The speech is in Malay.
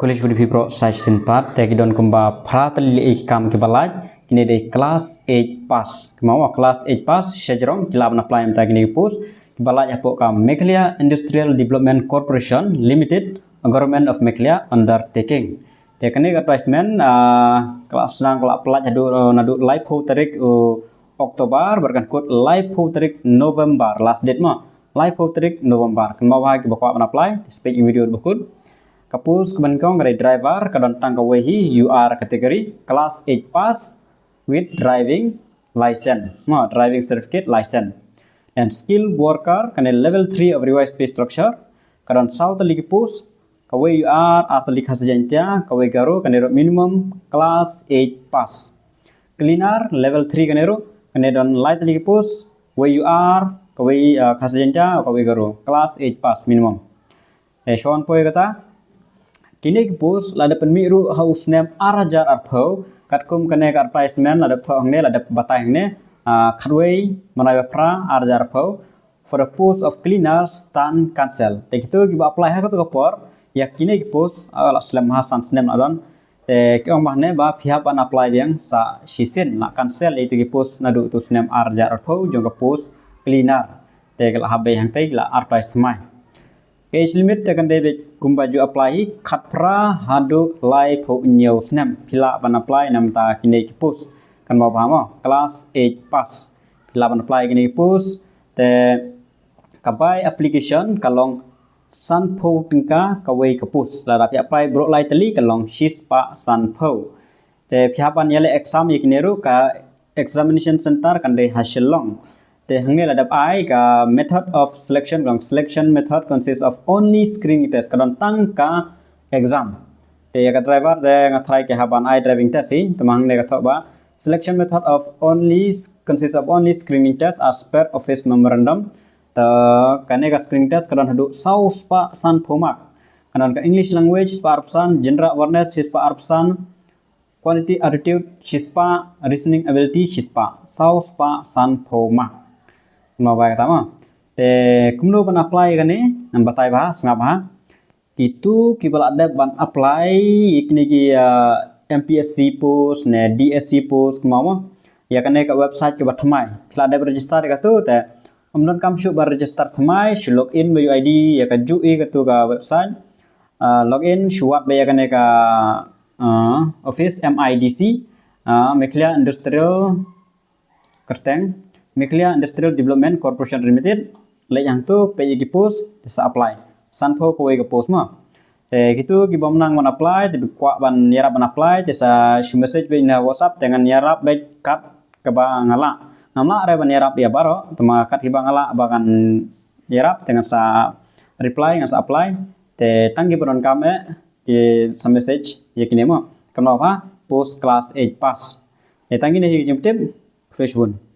College Budi Pro Sai Sinpat Tegi Don Kumba Pratali Ikam Kibalaj Kini de kelas 8 pass Kemau kelas 8 pass Syajarong Kilab na apply Mta kini pus Kibalaj Apok Kam Meghalaya Industrial Development Corporation Limited Government of Meghalaya Undertaking Tekani advertisement kelas nang kelak pelaj nadu live ho tarik Oktober berkan kod live ho tarik November last date mah live ho tarik November Kemau ha kibakwa apply speak video bukun Kapus kemenkong dari driver kadon tangkawehi UR kategori kelas 8 pass with driving license, driving certificate license, and skilled worker kane level 3 of revised pay structure kadon south ligi pus kawe UR atau ligi hasajantia kawe garo kane minimum kelas 8 pass cleaner level 3 kane don light ligi pus UR kawe hasajantia kawe garo kelas 8 pass minimum shon poe kata Kini pus lada penmiru haus nem arajar arpau katkum kene kat placement lada thong ne lada batang ne kharwei manai pra arajar arpau for the post of cleaner stand cancel te kitu ki apply ha ko por ya kini pus ala slam hasan snem adon te ki omah ne ba phia ban apply yang sa sisin la cancel itu ki pus nadu tu snem arajar arpau jong ka pus cleaner te kala habe yang te la apply smai Age limit tekan debit kumbaju apply khatpra hadu live ho new snam pila ban apply nam ta kini kipus kan mau paham kelas 8 pass pila ban apply kini kipus te kabai application kalong sanpho tingka kawai kapus la rapi apply bro lai tali kalong shispa sanpho te phya ban yale exam yikineru ka examination center kan de hasilong Te hangne ladap ai ka method of selection long selection method consists of only screening test kadon tang ka exam te ka driver de ngathrai ke haban ai driving test hi tamang ne ka thoba selection method of only consists of only screening test as per office memorandum ta kane ka screening test kadon hadu saus pa san phomak kadon ka english language pa arpsan general awareness sispa arpsan quality attitude sispa reasoning ability sispa saus pa san phomak Mawai kata mah, te kumno ban apply kane, nam batai bah, sengap bah, itu kibal ada ban apply, ikni ki MPSC post, ne DSC post, kumama, ya kane ka website ke batmai, pila ada register ka tu, te omnon kam syuk bar register thamai, syu login by ID, ya ka jui ka tu ka website, login syuat by ya kane ka office MIDC, Meghalaya Industrial Kerteng. Meghalaya Industrial Development Corporation Limited le yang tu pay ki post bisa apply sanpho ko ke post ma te gitu ki bom nang man apply te kwa ban yarap ban apply te sa shu message be na WhatsApp dengan yarap be kat ke ba ngala namla re ban yarap ya baro tama kat ki ba ngala ba kan yarap dengan sa reply dengan sa apply te tanggi bonon kame ki sa message yakini mo kenapa post class 8 pass te tanggi ne hi jemptim fresh one